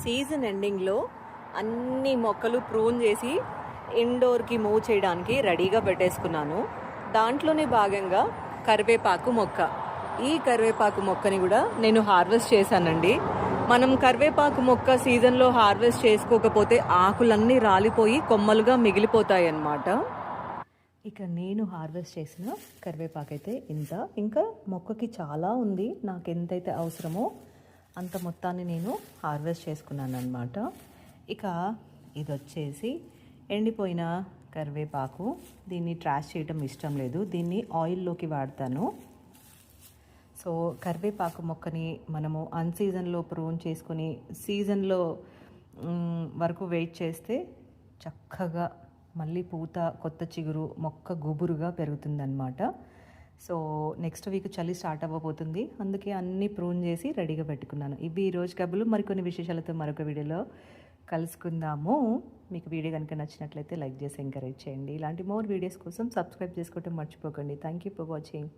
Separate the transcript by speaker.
Speaker 1: Season ఎండింగ్లో అన్ని మొక్కలు ప్రూన్ చేసి ఇండోర్కి మూవ్ చేయడానికి రెడీగా పెట్టేసుకున్నాను. దాంట్లోనే భాగంగా కరివేపాకు మొక్క. ఈ కరివేపాకు మొక్కని కూడా నేను హార్వెస్ట్ చేశానండి. మనం కరివేపాకు మొక్క సీజన్లో హార్వెస్ట్ చేసుకోకపోతే ఆకులన్నీ రాలిపోయి కొమ్మలుగా మిగిలిపోతాయి అన్నమాట. ఇక నేను హార్వెస్ట్ చేసిన కరివేపాకు అయితే ఇంత. ఇంకా మొక్కకి చాలా ఉంది, నాకు ఎంతైతే అవసరమో అంత మొత్తాన్ని నేను హార్వెస్ట్ చేసుకున్నాను అనమాట. ఇక ఇది వచ్చేసి ఎండిపోయిన కరివేపాకు. దీన్ని ట్రాష్ చేయటం ఇష్టం లేదు, దీన్ని ఆయిల్లోకి వాడతాను. సో కరివేపాకు మొక్కని మనము అన్సీజన్లో ప్రూన్ చేసుకొని సీజన్లో వరకు వెయిట్ చేస్తే చక్కగా మళ్ళీ పూత, కొత్త చిగురు, మొక్క గుబురుగా పెరుగుతుందన్నమాట. సో నెక్స్ట్ వీక్ చలి స్టార్ట్ అవ్వబోతుంది, అందుకే అన్నీ ప్రూన్ చేసి రెడీగా పెట్టుకున్నాను. ఇవి ఈరోజు కబులు. మరికొన్ని విశేషాలతో మరొక వీడియోలో కలుసుకుందాము. మీకు వీడియో కనుక నచ్చినట్లయితే లైక్ చేసి ఎంకరేజ్ చేయండి. ఇలాంటి మోర్ వీడియోస్ కోసం సబ్స్క్రైబ్ చేసుకోవటం మర్చిపోకండి. Thank you for watching.